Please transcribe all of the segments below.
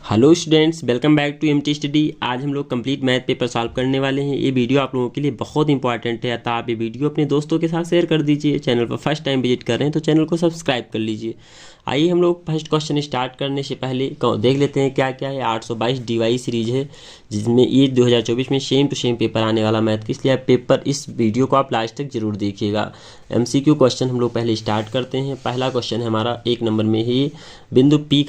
Hello students, welcome back to MT study. आज हम लोग कंप्लीट मैथ पेपर सॉल्व करने वाले हैं। ये वीडियो आप लोगों के लिए बहुत इंपॉर्टेंट है, अतः आप ये वीडियो अपने दोस्तों के साथ शेयर कर दीजिए। चैनल पर फर्स्ट टाइम विजिट कर रहे हैं तो चैनल को सब्सक्राइब कर लीजिए। आइए हम लोग फर्स्ट क्वेश्चन स्टार्ट करने से पहले देख लेते हैं क्या क्या है। 822 DY सीरीज है, जिसमें ये 2024 में सेम टू सेम पेपर आने वाला मैथ का, इसलिए आप पेपर इस वीडियो को आप लास्ट तक जरूर देखिएगा। MCQ क्वेश्चन हम लोग पहले स्टार्ट करते हैं। पहला क्वेश्चन है हमारा 1 नंबर में ही, बिंदु P,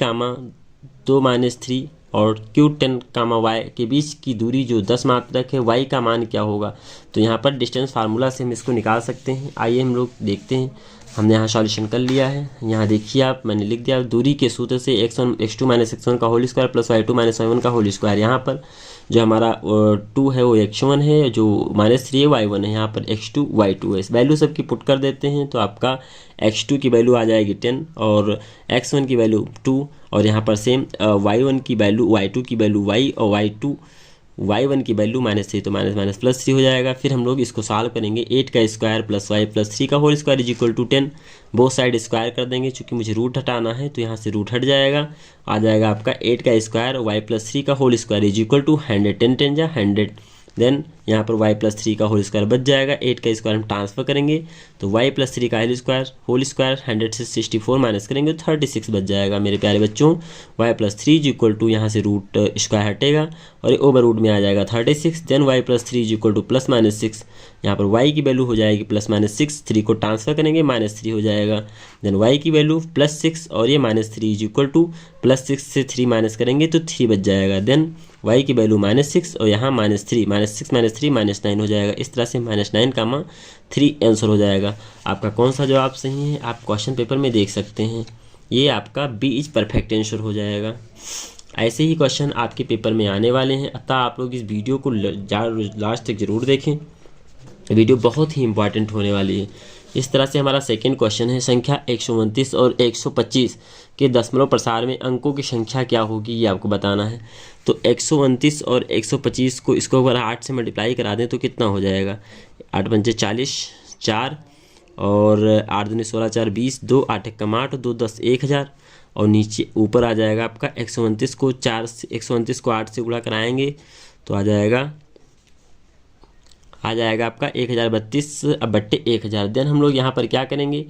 2-3 और Q10, Y के बीच की दूरी जो 10 मात्रक है, Y का मान क्या होगा। तो यहाँ पर डिस्टेंस फार्मूला से हम इसको निकाल सकते हैं। आइए हम लोग देखते हैं। हमने यहाँ सॉल्यूशन कर लिया है। यहाँ देखिए आप, मैंने लिख दिया दूरी के सूत्र से x1 x2 - x1 का whole square plus y2 - y1 का होल स्क्वायर। यहाँ पर जो हमारा 2 है वो x1 है, जो -3 है y1 है। यहाँ पर x2 y2 है। इस वैल्यू सबकी पुट कर देते हैं तो आपका x2 की वैल्यू आ जाएगी 10 और x1 की वैल्यू 2 और यहाँ पर सेम y1 की वैल्यू y2 की वैल्यू y और y1 की वैल्यू -3, तो माइनस प्लस 3 हो जाएगा। फिर हम लोग इसको सॉल्व करेंगे। 8 का स्क्वायर प्लस y प्लस 3 का whole square is equal to 10। Both side square कर देंगे, चूंकि मुझे रूट हटाना है तो यहाँ से रूट हट जाएगा। आ जाएगा आपका 8 का स्क्वायर y प्लस 3 का whole square is equal to 100। 10 10 जा 100। देन यहाँ पर y प्लस 3 का होल स्क्वायर बच जाएगा। 8 का स्क्वायर हम ट्रांसफर करेंगे तो y प्लस 3 का होल स्क्वायर 100 से 64 माइनस करेंगे तो 36 बच जाएगा। मेरे प्यारे बच्चों, y plus 3 is equal to यहाँ से रूट स्क्वायर हटेगा और ओवर रूट में आ जाएगा 36। Then y plus 3 is equal to plus -6। यहाँ पर y की वैल्यू हो जाएगी प्लस -6, 3 को ट्रांसफर करेंगे -3 हो जाएगा। देन y की वैल्यू +6 और ये -3 इज इक्वल टू +6 से 3 माइनस करेंगे तो 3 बच जाएगा। देन y की वैल्यू -6 और यहाँ -3, -6 -3 -9 हो जाएगा। इस तरह से -9, 3 आंसर हो जाएगा। आपका कौन सा जवाब सही है आप क्वेश्चन पेपर में देख सकते हैं। ये आपका बी इज परफेक्ट आंसर हो जाएगा। ऐसे ही क्वेश्चन आपके पेपर में आने वाले हैं, अतः आप लोग इस वीडियो को लास्ट तक जरूर देखें। वीडियो बहुत ही इंपॉर्टेंट होने वाली है। इस तरह से हमारा सेकंड क्वेश्चन है, संख्या 129 और 125 के दशमलव प्रसार में अंकों की संख्या क्या होगी, ये आपको बताना है। तो 129 और 125 को इसको अगर 8 से मल्टीप्लाई करा दें तो कितना हो जाएगा। 8 पंचे 40, 4 और 8 दूनी 16, 4 20, 2 8 एकम 8, 2 10 1000 और नीचे ऊपर आ जाएगा आपका 129 को 8 से गुणा कराएंगे तो आ जाएगा आपका 1032 बट्टे 1000। देन हम लोग यहाँ पर क्या करेंगे,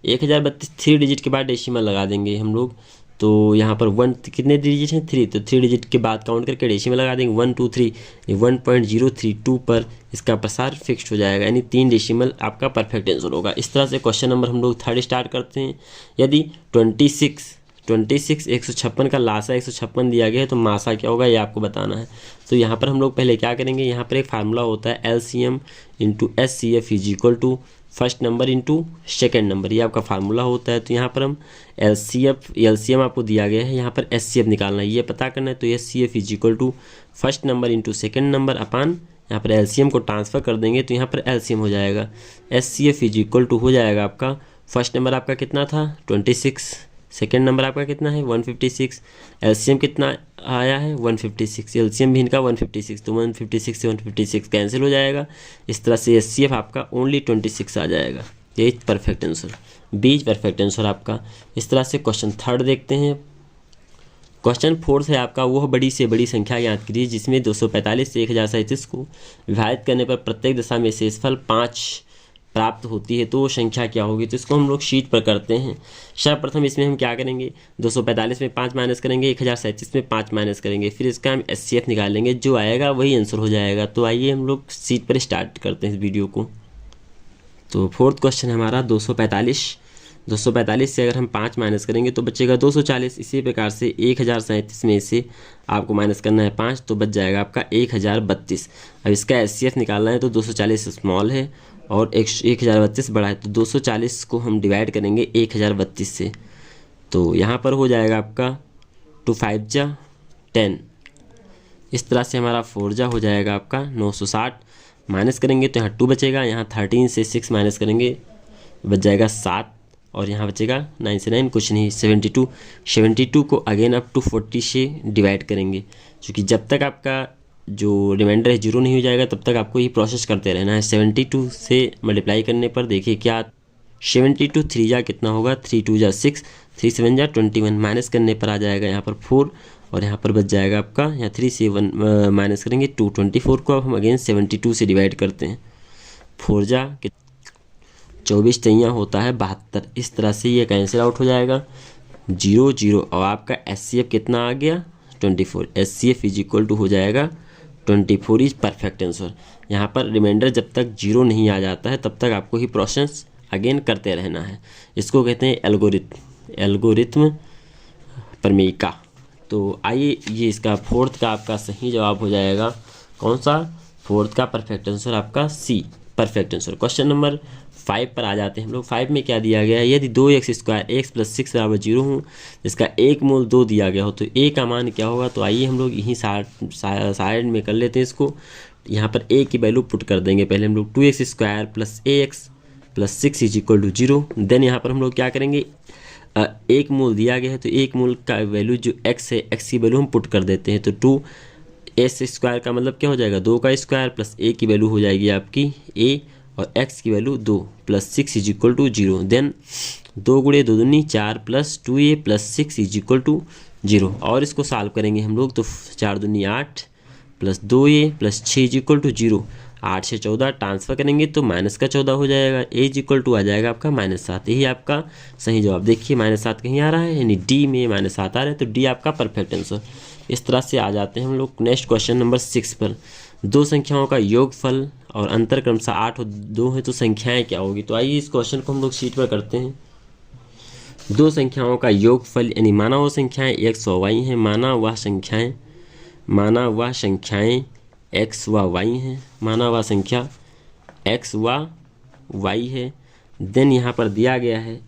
1032 3 डिजिट के बाद डेसिमल लगा देंगे हम लोग। तो यहाँ पर 1 कितने डिजिट हैं, 3, तो 3 डिजिट के बाद काउंट करके डेसिमल लगा देंगे। 1 2 3 1.032 पर इसका प्रसार फिक्स्ड हो जाएगा, यानी 3 डेसिमल आपका परफेक्ट आंसर होगा। इस तरह से क्वेश्चन नंबर हम लोग 3 स्टार्ट करते हैं। यदि 26 156 का लासा 156 दिया गया है तो मासा क्या होगा ये आपको बताना है। तो यहाँ पर हम लोग पहले क्या करेंगे, यहाँ पर एक फार्मूला होता है LCM into SCF is equal to first number into second number, ये आपका फार्मूला होता है। तो यहाँ पर हम LCM आपको दिया गया है, यहाँ पर SCF निकालना है, ये पता करना है। तो SCF is equal to first number into second number upon यहाँ पर LCM को ट्रांसफ़र कर देंगे तो यहाँ पर LCM हो जाएगा। SCF इज इक्वल टू हो जाएगा आपका, फर्स्ट नंबर आपका कितना था 26, सेकेंड नंबर आपका कितना है 156, LCM कितना आया है 156, LCM भी इनका 156, तो 156 से 156 कैंसिल हो जाएगा। इस तरह से SCF आपका ओनली 26 आ जाएगा। ये परफेक्ट आंसर, बीच परफेक्ट आंसर आपका। इस तरह से क्वेश्चन थर्ड देखते हैं। क्वेश्चन फोर्थ है आपका, वह बड़ी से बड़ी संख्या याद कीजिए जिसमें 245 से 1037 को विभाजित करने पर प्रत्येक दशा में शेषफल 5 प्राप्त होती है, तो संख्या क्या होगी। तो इसको हम लोग शीट पर करते हैं। सर्वप्रथम इसमें हम क्या करेंगे, 245 में 5 माइनस करेंगे, 1037 में 5 माइनस करेंगे, फिर इसका हम SCF निकालेंगे, जो आएगा वही आंसर हो जाएगा। तो आइए हम लोग शीट पर स्टार्ट करते हैं इस वीडियो को। तो फोर्थ क्वेश्चन हमारा 245 से अगर हम 5 माइनस करेंगे तो बचेगा 240। इसी प्रकार से 1037 में से आपको माइनस करना है 5 तो बच जाएगा आपका 1032। अब इसका SCF निकालना है तो 240 स्मॉल है और 1032 बड़ा है, तो 240 को हम डिवाइड करेंगे 1032 से। तो यहाँ पर हो जाएगा आपका 2 5 जा 10। इस तरह से हमारा 4 जा हो जाएगा आपका 960। माइनस करेंगे तो यहाँ 2 बचेगा, यहाँ 13 से 6 माइनस करेंगे बच जाएगा 7 और यहाँ बचेगा 9 से 9 कुछ नहीं 72 को अगेन अप टू 40 से डिवाइड करेंगे, क्योंकि जब तक आपका जो रिमाइंडर है 0 नहीं हो जाएगा तब तक आपको ये प्रोसेस करते रहना है। 72 से मल्टीप्लाई करने पर देखिए क्या 72 3 जा कितना होगा, 3 2 जा 6, 3 7 जा 21, माइनस करने पर आ जाएगा यहाँ पर 4 और यहाँ पर बच जाएगा आपका, यहाँ 3 से 1 माइनस करेंगे 224 को अब हम अगेन 72 से डिवाइड करते हैं। 4 जा 24 तैयाँ होता है 72। इस तरह से ये कैंसिल आउट हो जाएगा 0 0। और आपका SCF कितना आ गया 24। SCF इज इक्वल टू हो जाएगा 24 इज परफेक्ट आंसर। यहाँ पर रिमाइंडर जब तक 0 नहीं आ जाता है तब तक आपको ही प्रोसेस अगेन करते रहना है। इसको कहते हैं एल्गोरिथम प्रमेयिका। तो आइए ये इसका 4th का आपका सही जवाब हो जाएगा कौन सा, 4th का परफेक्ट आंसर आपका C perfect answer. Question number 5 पर आ जाते हैं हम लोग। 5 में क्या दिया गया है, यदि 2x² x + 6 = 0 हो, जिसका एक मूल 2 दिया गया हो तो a का मान क्या होगा। तो आइए हम लोग यहीं साइड में कर लेते हैं इसको। यहाँ पर a की वैल्यू पुट कर देंगे। पहले हम लोग 2x² + ax + 6 = 0। देन यहाँ पर हम लोग क्या करेंगे, एक मूल दिया गया है तो एक मूल का वैल्यू जो x है, x की वैल्यू हम पुट कर देते हैं। तो 2s² का मतलब क्या हो जाएगा 2 का स्क्वायर प्लस a की वैल्यू हो जाएगी आपकी a और x की वैल्यू 2 + 6 = 0। Then 2 × 2 = 4 + 2a + 6 = 0। और इसको सॉल्व करेंगे हम लोग तो 4 × 2 = 8 + 2a + 6 = 0। 8 से 14 ट्रांसफर करेंगे तो -14 हो जाएगा। a = आ जाएगा आपका -7। यही आपका सही जवाब। देखिए -7 कहीं आ रहा है, यानी डी में -7 आ रहा है, तो डी आपका परफेक्ट आंसर। इस तरह से आ जाते हैं हम लोग नेक्स्ट क्वेश्चन नंबर 6 पर। दो संख्याओं का योगफल और अंतर क्रमशः 8 और 2 है तो संख्याएं क्या होगी। तो आइए इस क्वेश्चन को हम लोग शीट पर करते हैं। दो संख्याओं का योगफल यानी माना वो संख्याएं x व y हैं, माना वह संख्याएं x व y हैं, माना वह संख्या x व y है। देन यहाँ पर दिया गया है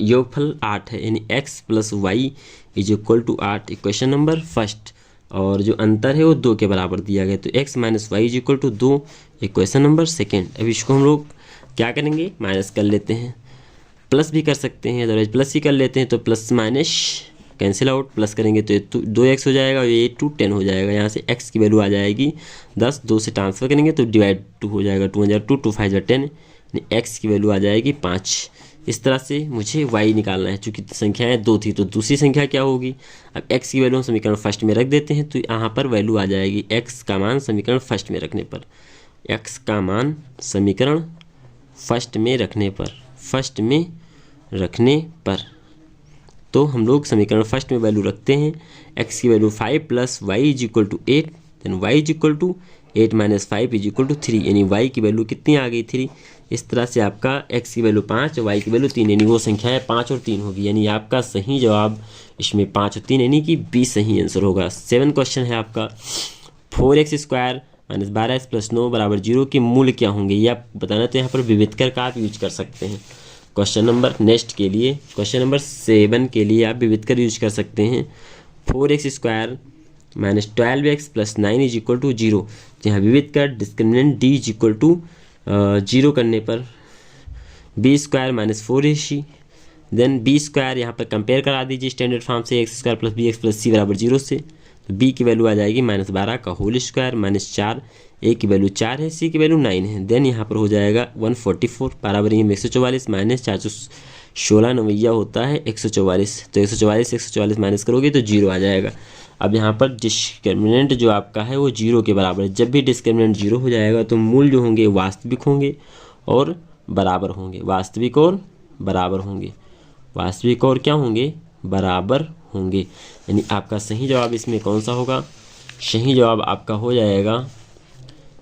योगफल 8 है, यानी x + y = 8 equation number first. और जो अंतर है वो 2 के बराबर दिया गया, तो x - y = 2 equation number second. अब इसको हम लोग क्या करेंगे, माइनस कर लेते हैं, प्लस भी कर सकते हैं, अदरवाइज प्लस ही कर लेते हैं। तो plus minus cancel out, plus करेंगे तो 2x हो जाएगा और ये 2 10 हो जाएगा। यहाँ से x की वैल्यू आ जाएगी 10, 2 से ट्रांसफर करेंगे तो डिवाइड 2 हो जाएगा, 2 × 2 2 5 × 10, x की वैल्यू आ जाएगी 5। इस तरह से मुझे y निकालना है, चूँकि संख्याएं 2 थी तो दूसरी संख्या क्या होगी। अब x की वैल्यू हम समीकरण फर्स्ट में रख देते हैं तो यहाँ पर वैल्यू आ जाएगी x का मान समीकरण फर्स्ट में रखने पर, x का मान समीकरण फर्स्ट में रखने पर तो हम लोग समीकरण फर्स्ट में वैल्यू रखते हैं। x की वैल्यू 5 + y = 8, देन y = 8 - 5 = 3, यानी y की वैल्यू कितनी आ गई 3। इस तरह से आपका x की वैल्यू 5 y की वैल्यू 3, यानी वो संख्या है 5 और 3 होगी, यानी आपका सही जवाब इसमें 5 और 3 यानी कि B सही आंसर होगा। 7 क्वेश्चन है आपका 4x² - 12x + 9 = 0 के मूल्य क्या होंगे, ये आप बताना। तो यहाँ पर विविधकर का आप यूज कर सकते हैं। क्वेश्चन नंबर नेक्स्ट के लिए क्वेश्चन नंबर 7 के लिए आप विविधकर यूज कर सकते हैं। 4x² - 12x + 9 = 0। जहाँ विविधकर डिस्क्रिमिनेंट d = 0 करने पर b² - 4ac, देन b² यहाँ पर कंपेयर करा दीजिए स्टैंडर्ड फॉर्म से x² + bx + c = 0 से। तो b की वैल्यू आ जाएगी -12 का होल स्क्वायर -4, a की वैल्यू 4 है, c की वैल्यू 9 है। देन यहाँ पर हो जाएगा 144 बराबर में 144 -416 नवैया होता है 144। तो 144 माइनस करोगे तो 0 आ जाएगा। अब यहाँ पर डिस्क्रिमिनेंट जो आपका है वो 0 के बराबर है। जब भी डिस्क्रिमिनेंट 0 हो जाएगा तो मूल जो होंगे वास्तविक होंगे और बराबर होंगे, वास्तविक और क्या होंगे, बराबर होंगे। यानी आपका सही जवाब इसमें कौन सा होगा, सही जवाब आपका हो जाएगा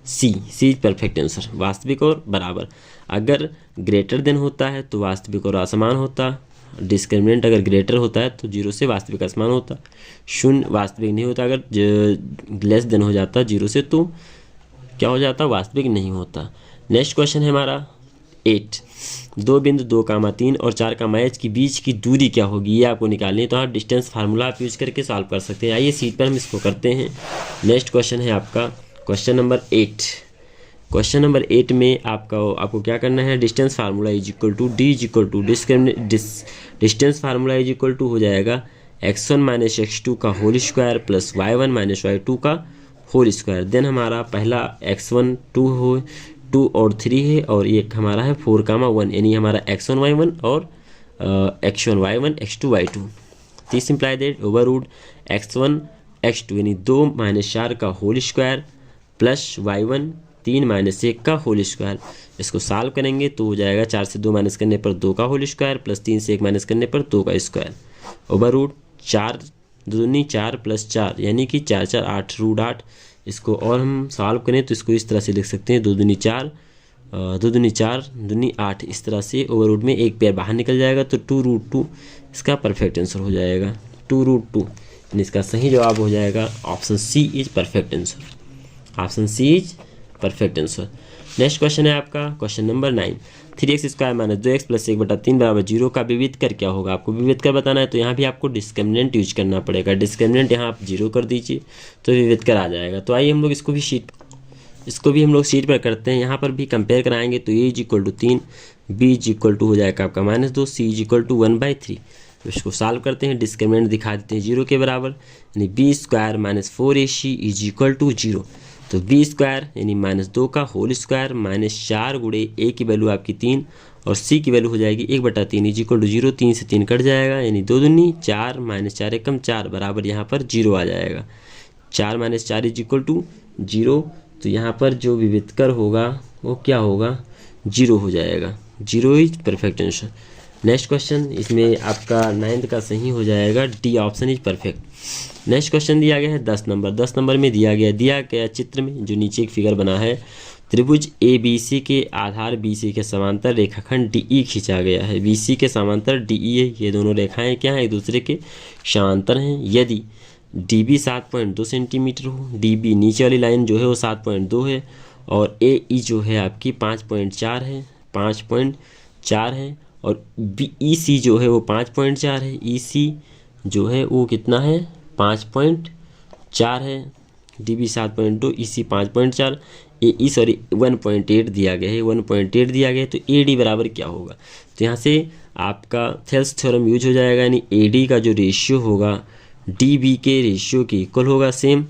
सी परफेक्ट आंसर, वास्तविक और बराबर। अगर ग्रेटर देन होता है तो वास्तविक और असमान होता, डिस्क्रिमिनेंट अगर ग्रेटर होता है तो 0 से वास्तविक असमान होता, शून्य वास्तविक नहीं होता, अगर लेस देन हो जाता 0 से तो क्या हो जाता, वास्तविक नहीं होता। नेक्स्ट क्वेश्चन है हमारा 8। 2 बिंदु 2, 3 और 4, के बीच की दूरी क्या होगी, ये आपको निकालनी है। तो आप डिस्टेंस फार्मूला आप यूज करके सॉल्व कर सकते हैं। आइए सीट पर हम इसको करते हैं। नेक्स्ट क्वेश्चन है आपका क्वेश्चन नंबर 8। क्वेश्चन नंबर 8 में आपको क्या करना है, डिस्टेंस फार्मूला डिस्टेंस फार्मूला हो जाएगा x1 - x2 का whole square plus y1 - y2 का होल स्क्वायर। देन हमारा पहला x1 2 और 3 है और एक हमारा है 4, 1, यानी हमारा x1 y1 और x1 y1 x2 y2। This imply that over root x1 x2 यानी 2 - 4 का होल स्क्वायर प्लस y1 3 - 1 का होल स्क्वायर। इसको सॉल्व करेंगे तो हो जाएगा 4 से 2 माइनस करने पर 2 का होल स्क्वायर प्लस 3 से 1 माइनस करने पर 2 का स्क्वायर ओवर रूट 4 दूनी 4 प्लस 4 यानी कि 4 4 8 रूट 8। इसको और हम सॉल्व करें तो इसको इस तरह से लिख सकते हैं 2 दूनी 4 2 दूनी 4 दूनी 8। इस तरह से ओवर रूट में एक पेयर बाहर निकल जाएगा तो 2√2 इसका परफेक्ट आंसर हो जाएगा। 2√2 यानी इसका सही जवाब हो जाएगा option C is perfect answer. Option C is perfect answer. Next question है आपका क्वेश्चन नंबर 9। 3x² - 2x + 1/3 = 0 का विविध कर क्या होगा। आपको विविध कर बताना है तो यहाँ भी आपको डिस्क्रिमिनेंट यूज करना पड़ेगा। डिस्क्रिमिनेंट यहाँ आप 0 कर दीजिए तो विविध कर आ जाएगा। तो आइए हम लोग इसको भी हम लोग शीट पर करते हैं। यहाँ पर भी कंपेयर कराएंगे तो a = 3, b = हो जाएगा आपका -2, c = 1/3। तो इसको सॉल्व करते हैं, डिस्क्रिमिनेंट दिखा देते हैं 0 के बराबर यानी b² - 4ac = 0। तो b² यानी -2 का होल स्क्वायर -4 गुणे a की वैल्यू आपकी 3 और c की वैल्यू हो जाएगी 1/3 = 0। 3 से 3 कट जाएगा यानी 2 दूनी 4 -4 एकम 4 बराबर यहाँ पर 0 आ जाएगा। 4 - 4 = 0। तो यहाँ पर जो विविधकर होगा वो क्या होगा 0 हो जाएगा। 0 is perfect answer. Next question इसमें आपका 9th का सही हो जाएगा D option is perfect. Next question दिया गया है 10 नंबर। 10 नंबर में दिया गया चित्र में जो नीचे एक फिगर बना है त्रिभुज ABC के आधार BC के समांतर रेखाखंड DE खींचा गया है। BC के समांतर DE है। ये दोनों रेखाएं क्या हैं एक दूसरे के समांतर हैं। यदि DB 7.2 सेंटीमीटर हो, DB नीचे वाली लाइन जो है वो 7.2 है और AE जो है आपकी 5.4 है 5.4 है और EC जो है वो 5.4 है। EC जो है वो कितना है 5.4 है। DB 7.2 EC 5.4 AE 1.8 दिया गया है 1.8 दिया गया है। तो AD बराबर क्या होगा। तो यहाँ से आपका थेल्स थ्योरम यूज हो जाएगा यानी AD का जो रेशियो होगा DB के रेशियो के इक्वल होगा। सेम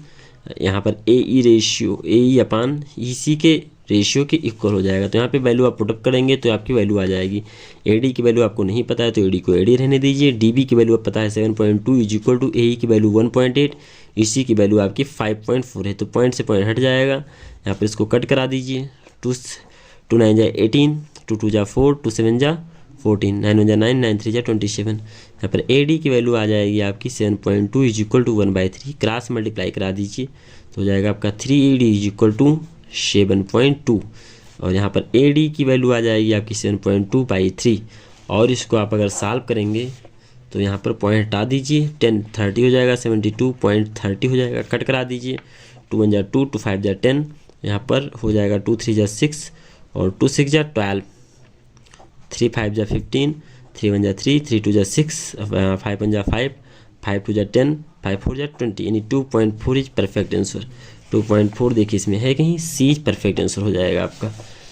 यहाँ पर AE अपान EC के रेशियो के इक्वल हो जाएगा। तो यहाँ पे वैल्यू आप पुटअप करेंगे तो आपकी वैल्यू आ जाएगी। AD की वैल्यू आपको नहीं पता है तो AD को AD रहने दीजिए। DB की वैल्यू आप पता है 7.2 = AE की वैल्यू 1.8 EC की वैल्यू आपकी 5.4 है। तो पॉइंट से पॉइंट हट जाएगा। यहाँ पर इसको कट करा दीजिए। 2 9 = 18 2 2 = 4 2 7 = 14 9 1 = 9 9 3 = 27। यहाँ पर AD की वैल्यू आ जाएगी आपकी 7.2 = 1/3 क्रॉस मल्टीप्लाई करा दीजिए तो हो जाएगा आपका 3AD = 7.2 और यहाँ पर AD की वैल्यू आ जाएगी आपकी 7.2/3 और इसको आप अगर सॉल्व करेंगे तो यहाँ पर पॉइंट हटा दीजिए 10 30 हो जाएगा 72.30 हो जाएगा। कट करा दीजिए 2 1 = 2 2 5 = 10 यहाँ पर हो जाएगा 2 3 = 6 और 2 6 = 12 3 5 = 15 3 1 = 3 3 2 = 6 5 1 = 5 5 2 = 10 5 4 = 20 यानी 2.4 इज परफेक्ट आंसर। 2.4 देखिए इसमें है कहीं C परफेक्ट आंसर हो जाएगा आपका।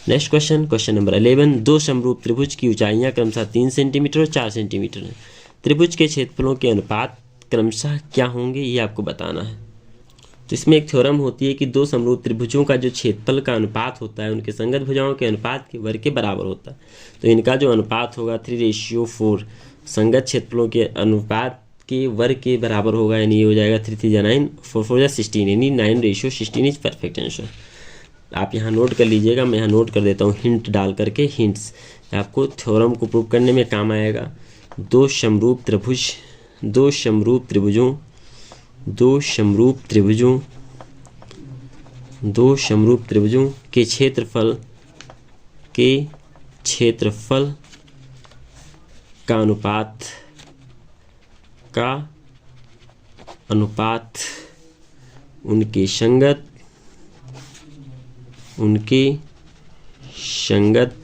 Next question number 11। दो समरूप त्रिभुज की ऊंचाइयां क्रमशः 3 सेंटीमीटर और 4 सेंटीमीटर हैं। त्रिभुज के क्षेत्रफलों के अनुपात क्रमशः क्या होंगे ये आपको बताना है। तो इसमें एक थ्योरम होती है कि दो समरूप त्रिभुजों का जो क्षेत्रफल का अनुपात होता है उनके संगत भुजाओं के अनुपात के वर्ग के बराबर होता है। तो इनका जो अनुपात होगा 3:4 संगत क्षेत्रफलों के अनुपात के वर्ग के बराबर होगा यानी ये हो जाएगा 3 3 = 9 4 4 = 16 यानी 9:16 इज परफेक्ट आंसर। आप यहाँ नोट कर लीजिएगा, मैं यहाँ नोट कर देता हूँ हिंट डाल करके। हिंट्स आपको थ्योरम को प्रूव करने में काम आएगा। दो समरूप त्रिभुजों के क्षेत्रफल का अनुपात उनके संगत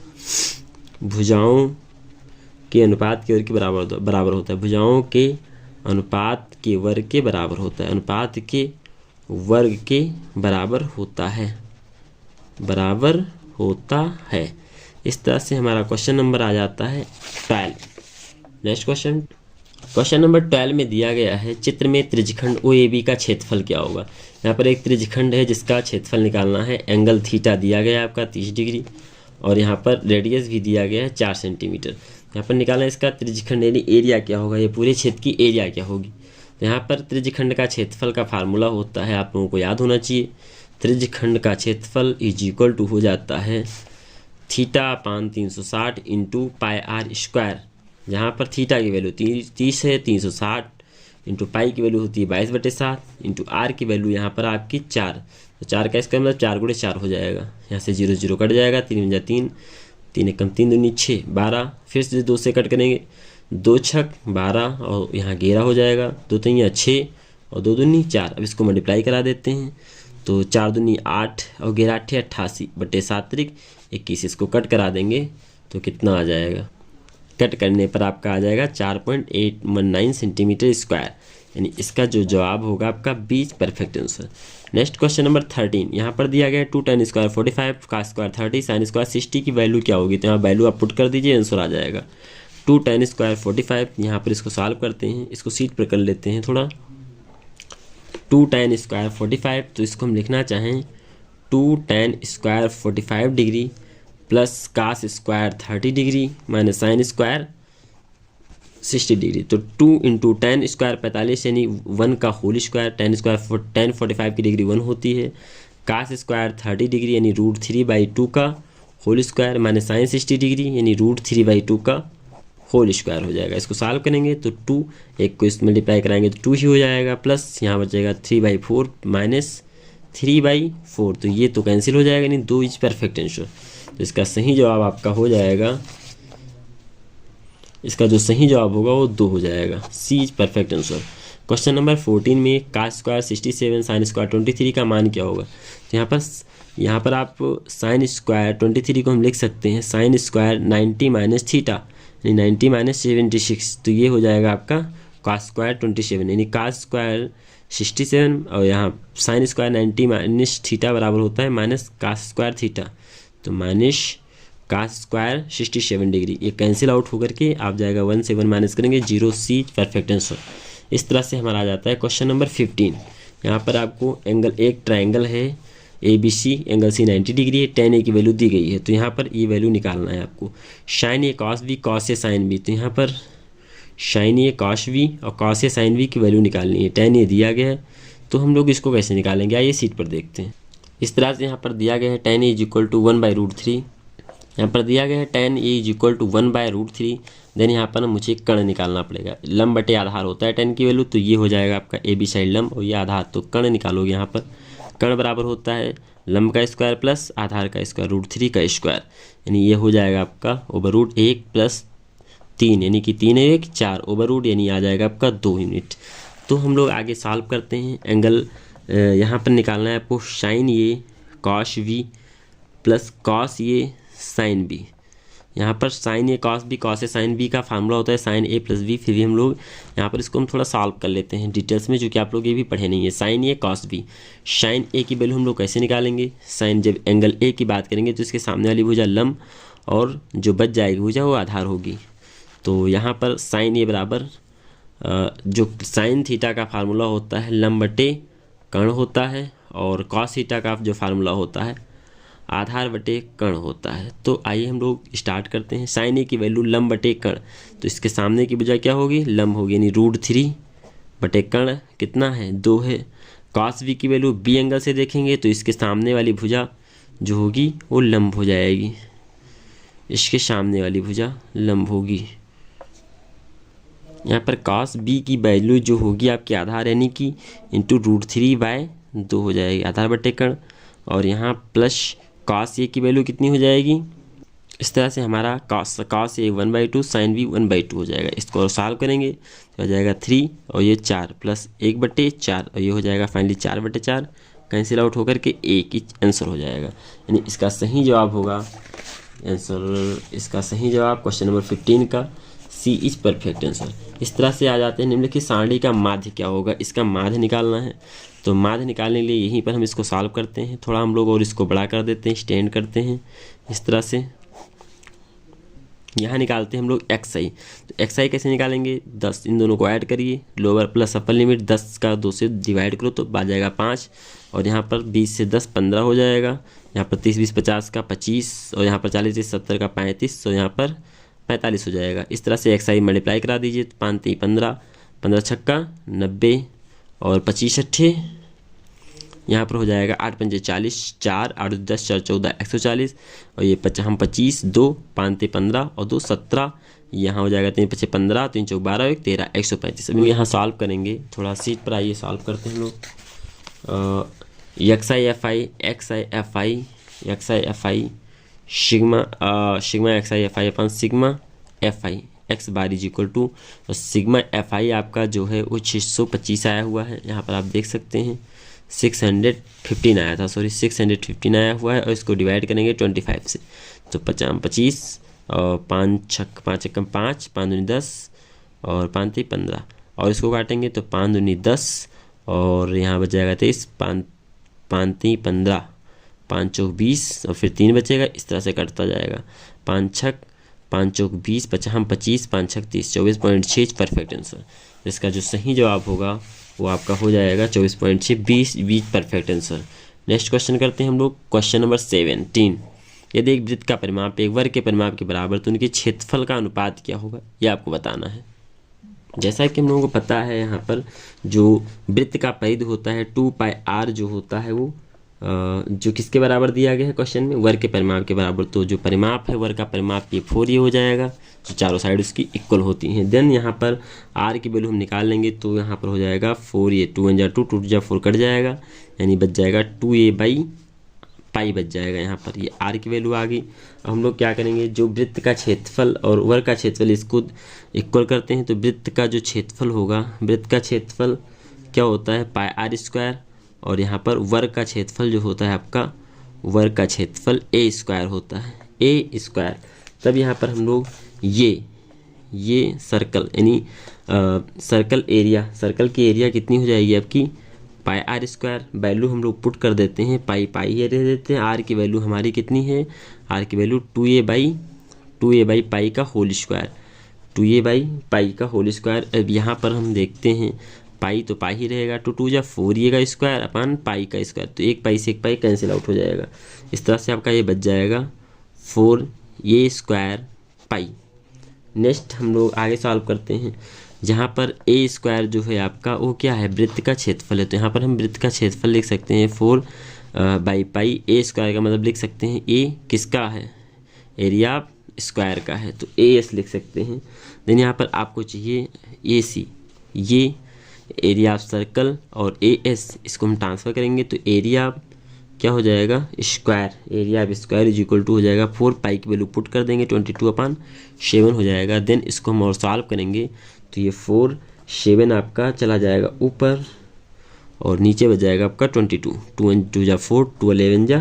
भुजाओं के अनुपात के वर्ग के बराबर होता है। भुजाओं के अनुपात के वर्ग के बराबर होता है। अनुपात के वर्ग के बराबर होता है। इस तरह से हमारा क्वेश्चन नंबर आ जाता है 12। नेक्स्ट क्वेश्चन नंबर 12 में दिया गया है चित्र में त्रिज्यखंड OAB का क्षेत्रफल क्या होगा। यहाँ पर एक त्रिज्यखंड है जिसका क्षेत्रफल निकालना है। एंगल थीटा दिया गया है आपका 30 डिग्री और यहाँ पर रेडियस भी दिया गया है 4 सेंटीमीटर। यहाँ पर निकालना है इसका त्रिज्यखंड यानी एरिया क्या होगा, ये पूरे क्षेत्र की एरिया क्या होगी। तो यहाँ पर त्रिज्यखंड का क्षेत्रफल का फार्मूला होता है, आप लोगों को याद होना चाहिए। त्रिज्यखंड का क्षेत्रफल इज इक्वल टू हो जाता है θ/360 इंटू पाई आर स्क्वायर, जहाँ पर थीटा की वैल्यू 30 है, 360 इंटू पाई की वैल्यू होती है 22/7 इंटू आर की वैल्यू यहाँ पर आपकी 4। तो 4 का इसका मतलब 4 × 4 हो जाएगा। यहाँ से 0 0 कट जाएगा, 3 × 3, 3 एकम 3 दूनी 6, 12, फिर से 2 से कट करेंगे, 2 छक 12 और यहाँ 11 हो जाएगा, 2 तियाँ 6 और 2 दूनी 4। अब इसको मल्टीप्लाई करा देते हैं, तो 4 दूनी 8 और 11 8 88/7 21। इसको कट करा देंगे तो कितना आ जाएगा, कट करने पर आपका आ जाएगा 4.819 सेंटीमीटर स्क्वायर, यानी इसका जो जवाब होगा आपका 20 perfect answer. Next question number 13, यहाँ पर दिया गया 2 tan स्क्वायर 45 का स्क्वायर 30 साइन स्क्वायर 60 की वैल्यू क्या होगी। तो यहाँ वैल्यू आप पुट कर दीजिए, आंसर आ जाएगा 2 tan स्क्वायर 45। यहाँ पर इसको सॉल्व करते हैं, इसको सीट पर कर लेते हैं थोड़ा। 2 tan स्क्वायर 45, तो इसको हम लिखना चाहें 2 tan square 45 degree plus cos square 30 degree minus sine square 60 degree. तो 2 इंटू tan स्क्वायर 45 यानी 1 का whole square, tan square tan 45 की डिग्री 1 होती है, कास स्क्वायर 30 डिग्री यानी √3/2 का whole square minus sine 60 degree यानी √3/2 का होल स्क्वायर हो जाएगा। इसको सॉल्व करेंगे तो 2, एक को इस मल्टीप्लाई कराएंगे तो 2 ही हो जाएगा, प्लस यहाँ बचेगा 3/4 माइनस 3/4। तो ये तो कैंसिल हो जाएगा, यानी 2 इज परफेक्ट आंसर। तो इसका सही जवाब आपका हो जाएगा, इसका जो सही जवाब होगा वो 2 हो जाएगा, C is perfect answer. Question number 14 में कास स्क्वायर 67 साइन स्क्वायर 23 का मान क्या होगा। तो यहाँ पर आप साइन स्क्वायर 23 को हम लिख सकते हैं साइन स्क्वायर 90 माइनस थीटा यानी 90 माइनस 76। तो ये हो जाएगा आपका कास स्क्वायर 27 यानी कास स्क्वायर 67 और यहाँ साइन स्क्वायर 90 माइनस थीटा बराबर होता है माइनस कास स्क्वायर थीटा, तो माइनस कास स्क्वायर 67 डिग्री। ये कैंसिल आउट होकर के आप जाएगा 1 से 1 माइनस करेंगे 0, सी परफेक्ट आंसर। इस तरह से हमारा आ जाता है क्वेश्चन नंबर 15। यहाँ पर आपको एंगल, एक ट्रायंगल है ABC, एंगल C 90 डिग्री है, tan A की वैल्यू दी गई है। तो यहाँ पर ये वैल्यू निकालना है आपको, sine A cos B cos A sin B। तो यहाँ पर साइन A cos B और cos A sin B की वैल्यू निकालनी है। tan A दिया गया है, तो हम लोग इसको कैसे निकालेंगे आइए सीट पर देखते हैं। इस तरह से यहाँ पर दिया गया है tan A is equal to 1/√3, यहाँ पर दिया गया है tan A is equal to 1/√3। Then यहाँ पर मुझे कर्ण निकालना पड़ेगा, लंब बटे आधार होता है tan की वैल्यू, तो ये हो जाएगा आपका AB साइड लंब और ये आधार। तो कर्ण निकालोगे, यहाँ पर कर्ण बराबर होता है लंब का स्क्वायर प्लस आधार का स्क्वायर √3 का स्क्वायर, यानी ये हो जाएगा आपका /1 प्लस 3 यानी कि 3 1 4 ओवर यानी आ जाएगा आपका 2 यूनिट। तो हम लोग आगे सॉल्व करते हैं। एंगल यहाँ पर निकालना है आपको sine A cos V plus cos A sin B। यहाँ पर sine A cos B cos A sin B का फार्मूला होता है साइन A प्लस B। फिर भी हम लोग यहाँ पर इसको हम थोड़ा सॉल्व कर लेते हैं डिटेल्स में, जो कि आप लोग ये भी पढ़े नहीं है। Sine A cos B, sine A की वैल्यू हम लोग कैसे निकालेंगे, साइन जब एंगल A की बात करेंगे तो इसके सामने वाली भुजा लंब और जो बच जाएगी भुजा वो आधार होगी। तो यहाँ पर साइन A बराबर जो साइन थीटा का फार्मूला होता है लंब बटे कर्ण होता है, और कॉस थीटा का जो फार्मूला होता है आधार बटे कर्ण होता है। तो आइए हम लोग स्टार्ट करते हैं। साइन A की वैल्यू लंब बटे कर्ण, तो इसके सामने की भुजा क्या होगी, लंब होगी, यानी √3 बटे कर्ण कितना है 2 है। कॉस B की वैल्यू B एंगल से देखेंगे तो इसके सामने वाली भुजा जो होगी वो लंब हो जाएगी, इसके सामने वाली भुजा लंब होगी। यहाँ पर cos B की वैल्यू जो होगी आपके आधार यानी कि इंटू √3/2 हो जाएगी आधार बटे कर्ण, और यहाँ प्लस cos A की वैल्यू कितनी हो जाएगी, इस तरह से हमारा cos A 1/2 sin B 1/2 हो जाएगा। इसको सॉल्व करेंगे तो हो जाएगा 3 और ये 4 प्लस 1/4 और ये हो जाएगा फाइनली 4/4, कैंसिल आउट होकर के एक ही आंसर हो जाएगा। यानी इसका सही जवाब होगा आंसर, इसका सही जवाब क्वेश्चन नंबर 15 का सी इज परफेक्ट आंसर। इस तरह से आ जाते हैं। निम्नलिखित सारणी का माध्य क्या होगा, इसका माध्य निकालना है। तो माध्य निकालने के लिए यहीं पर हम इसको सॉल्व करते हैं, थोड़ा हम लोग और इसको बड़ा कर देते हैं, स्टैंड करते हैं इस तरह से। यहाँ निकालते हैं हम लोग XI। तो XI कैसे निकालेंगे, 10 इन दोनों को ऐड करिए, लोअर प्लस अपर लिमिट 10 का 2 से डिवाइड करो तो आ जाएगा 5, और यहाँ पर 20 से 10 15 हो जाएगा, यहाँ पर 30 20 50 का 25, और यहाँ पर 40 30 70 का 35, और यहाँ पर 45 हो जाएगा। इस तरह से XI मल्टीप्लाई करा दीजिए तो 5 3 15, 15 छक्का 90 और 25 अट्ठे यहाँ पर हो जाएगा 8 पंजे 40, 4 8 10 4 14 140 और ये हम 25 2 5 ते 15 और 2 17 यहाँ हो जाएगा 3 5 15 3 चौक 12 1 13 135। अभी यहाँ सॉल्व करेंगे, थोड़ा सीट पर आइए सॉल्व करते हैं हम लोग। X i f i x i f i x i f i sigma sigma x i f i अपन sigma f i x bar is equal to sigma f i आपका जो है वो 625 आया हुआ है। यहाँ पर आप देख सकते हैं 615 आया था, सॉरी 615 आया हुआ है और इसको डिवाइड करेंगे 25 से तो 25 और 5 छक्कम 5 5 दूनी 10 और 5 3 15 और इसको काटेंगे तो 5 दूनी 10 और यहाँ बच जाएगा 23 5 3 15 5 चौक 20 और फिर 3 बचेगा, इस तरह से कटता जाएगा। 5 छक 5 चौक 20 हम 25 5 छक 30 24.6 परफेक्ट आंसर। इसका जो सही जवाब होगा वो आपका हो जाएगा 24.6 20 परफेक्ट आंसर। नेक्स्ट क्वेश्चन करते हैं हम लोग। क्वेश्चन नंबर 17, यदि एक वृत्त का परिमाप एक वर्ग के परिमाप के बराबर तो उनके क्षेत्रफल का अनुपात क्या होगा, ये आपको बताना है। जैसा कि हम लोगों को पता है यहाँ पर जो वृत्त का परिधि होता है 2πr जो होता है वो जो किसके बराबर दिया गया है क्वेश्चन में, वर्ग के परिमाप के बराबर। तो जो परिमाप है वर्ग का परिमाप ये 4 ये हो जाएगा, जो चारों साइड उसकी इक्वल होती हैं। देन यहाँ पर r की वैल्यू हम निकाल लेंगे तो यहाँ पर हो जाएगा 4 ये 2 1 जा 2 2 जा 4 कट जाएगा, यानी बच जाएगा 2a बाई पाई बच जाएगा। यहाँ पर ये r की वैल्यू आ गई। अब हम लोग क्या करेंगे, जो वृत्त का क्षेत्रफल और वर्ग का क्षेत्रफल इसको इक्वल करते हैं तो वृत्त का जो क्षेत्रफल होगा, वृत्त का क्षेत्रफल क्या होता है πr² और यहाँ पर वर्ग का क्षेत्रफल जो होता है आपका वर्ग का क्षेत्रफल a² होता है a²। तब यहाँ पर हम लोग ये सर्कल यानी सर्कल एरिया, सर्कल की एरिया कितनी हो जाएगी आपकी πr²। वैल्यू हम लोग पुट कर देते हैं पाई ये दे देते हैं। r की वैल्यू हमारी कितनी है, r की वैल्यू 2a बाई पाई का whole square, 2a by pi का होल स्क्वायर। अब यहाँ पर हम देखते हैं पाई तो पाई ही रहेगा, 2 2 जा 4 ये का स्क्वायर अपन पाई का स्क्वायर, तो एक पाई से एक पाई कैंसिल आउट हो जाएगा। इस तरह से आपका ये बच जाएगा 4a² पाई। नेक्स्ट हम लोग आगे सॉल्व करते हैं, जहाँ पर a² जो है आपका वो क्या है, वृत्त का क्षेत्रफल है। तो यहाँ पर हम वृत्त का क्षेत्रफल लिख सकते हैं 4 बाई पाई a² का मतलब लिख सकते हैं a किसका है, एरिया ऑफ स्क्वायर का है तो as लिख सकते हैं। देन यहाँ पर आपको चाहिए ac, ये एरिया ऑफ सर्कल और as इसको हम ट्रांसफ़र करेंगे तो एरिया क्या हो जाएगा square, area of square is equal to हो जाएगा 4 पाई की वैल्यू पुट कर देंगे 22/7 हो जाएगा। देन इसको हम और सॉल्व करेंगे तो ये 4 7 आपका चला जाएगा ऊपर और नीचे बच जाएगा आपका 22, 2 2 जा 4 2 11 जा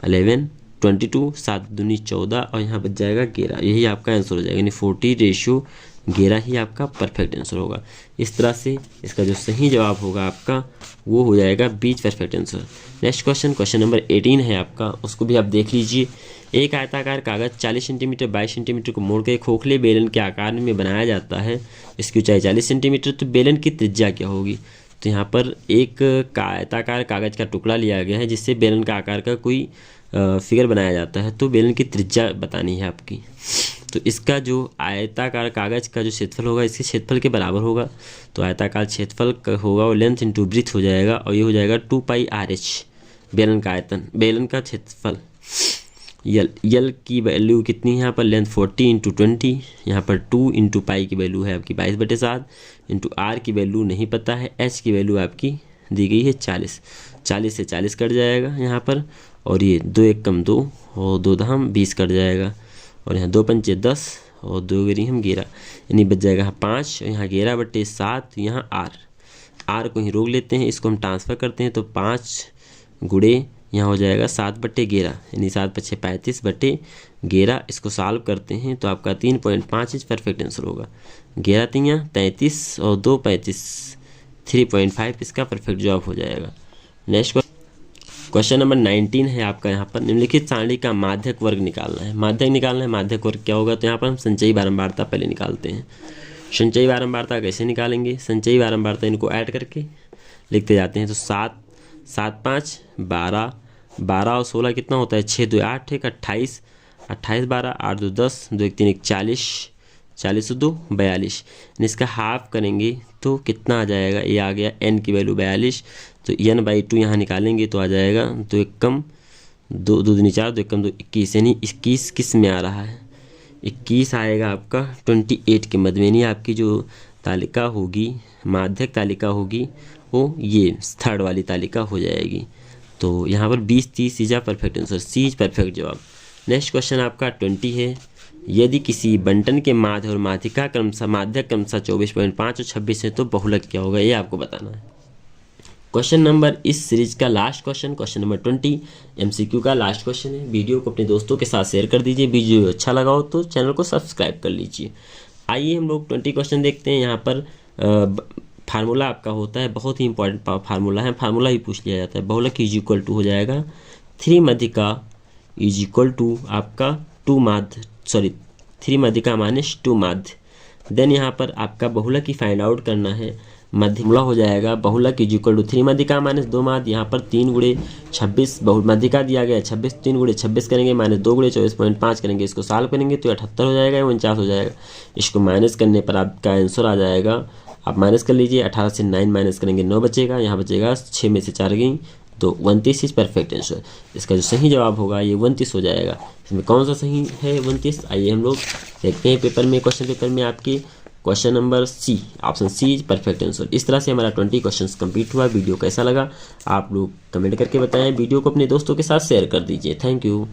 11 22 7 दूनी 14 और यहाँ बच जाएगा 11। यही आपका आंसर हो जाएगा, यानी 40:11 ही आपका परफेक्ट आंसर होगा। इस तरह से इसका जो सही जवाब होगा आपका वो हो जाएगा 20 perfect answer. Next question number 18 है आपका, उसको भी आप देख लीजिए। एक आयताकार कागज 40 सेंटीमीटर 22 सेंटीमीटर को मोड़कर एक खोखले बेलन के आकार में बनाया जाता है। इसकी ऊंचाई 40 सेंटीमीटर, तो बेलन की त्रिज्या क्या होगी। तो यहाँ पर एक आयताकार कागज का टुकड़ा लिया गया है जिससे बेलन का आकार का कोई फिगर बनाया जाता है, तो बेलन की त्रिज्या बतानी है आपकी। तो इसका जो आयताकार कागज का जो क्षेत्रफल होगा इसके क्षेत्रफल के बराबर होगा। तो आयताकार क्षेत्रफल होगा वो लेंथ इंटू ब्रीथ हो जाएगा और ये हो जाएगा 2πrh बेलन का आयतन, बेलन का क्षेत्रफल। यल की वैल्यू कितनी है यहाँ पर, लेंथ 40 × 20, यहाँ पर 2 × पाई की वैल्यू है आपकी 22/7 इंटू r की वैल्यू नहीं पता है, h की वैल्यू आपकी दी गई है 40 से 40 कट जाएगा यहाँ पर, और ये 2 1 कम 2 और 2 दाम 20 कट जाएगा, और यहाँ 2 पंचे 10 और 2 गिरी हम 11, यानी बच जाएगा यहाँ 5 और यहाँ 11/7, यहाँ r को ही रोक लेते हैं, इसको हम ट्रांसफ़र करते हैं तो 5 गुणे यहाँ हो जाएगा 7/11, यानी 7 5 35/11। इसको सॉल्व करते हैं तो आपका 3.5 परफेक्ट आंसर होगा। 11 3 33 और 2 35 3.5 इसका परफेक्ट जवाब हो जाएगा। नेक्स्ट क्वेश्चन नंबर 19 है आपका, यहाँ पर निम्नलिखित सारणी का माध्यक वर्ग निकालना है। माध्यक वर्ग क्या होगा, तो यहाँ पर हम संचयी बारंबारता पहले निकालते हैं। संचयी बारंबारता कैसे निकालेंगे, संचयी बारंबारता इनको ऐड करके लिखते जाते हैं। तो 7 7 5 12 12 और 16 कितना होता है, 6 2 8 1 28 28 12 8 2 10 2 1 3 1 40 40 2 42, इसका हाफ करेंगे तो कितना आ जाएगा, ये आ गया n की वैल्यू 42, तो n/2 यहाँ निकालेंगे तो आ जाएगा 2 एकम 2 2 दूनी 4 2 एकम 2 21, यानी 21 किस में आ रहा है, 21 आएगा आपका 28 के मध्य में, यानी आपकी जो तालिका होगी, माध्यक तालिका होगी, वो ये थर्ड वाली तालिका हो जाएगी। तो यहाँ पर 20 30 is perfect answer, C is perfect जवाब। नेक्स्ट क्वेश्चन आपका 20 है, यदि किसी बंटन के माध्य और माध्यिका क्रमशः माध्यक क्रमशः 24.5 और 26 है तो बहुलक क्या होगा, ये आपको बताना है। क्वेश्चन नंबर इस सीरीज का लास्ट क्वेश्चन नंबर 20 MCQ का लास्ट क्वेश्चन है। वीडियो को अपने दोस्तों के साथ शेयर कर दीजिए, वीडियो अच्छा लगा हो तो चैनल को सब्सक्राइब कर लीजिए। आइए हम लोग 20 क्वेश्चन देखते हैं। यहाँ पर फार्मूला आपका होता है, बहुत ही इंपॉर्टेंट फार्मूला है, फार्मूला ही पूछ लिया जाता है। बहुलक इज इक्वल टू हो जाएगा 3 मध्यिका इज इक्वल टू आपका 2 माध्य, 3 मध्यिका माइनस 2 माध्य। देन यहाँ पर आपका बहुलक की फाइंड आउट करना है। मध्यिका हो जाएगा बहुलक इज इक्वल टू 3 मध्यिका माइनस 2 माध्य। यहाँ पर 3 गुणे 26 मध्यिका दिया गया है, 26 3 गुणे 26 करेंगे माइनस 2 गुणे 24.5 करेंगे, इसको सॉल्व करेंगे तो 78 हो जाएगा, 49 हो जाएगा। इसको माइनस करने पर आपका आंसर आ जाएगा, आप माइनस कर लीजिए, 18 से 9 माइनस करेंगे 9 बचेगा, यहाँ बचेगा 6 में से 4 गई तो 29 इज परफेक्ट आंसर। इसका जो सही जवाब होगा ये 29 हो जाएगा। इसमें कौन सा सही है 29, आइए हम लोग देखते हैं पेपर में, क्वेश्चन पेपर में आपके question number C, option C is perfect answer. इस तरह से हमारा 20 क्वेश्चंस कंप्लीट हुआ। वीडियो कैसा लगा आप लोग कमेंट करके बताएं, वीडियो को अपने दोस्तों के साथ शेयर कर दीजिए। Thank you.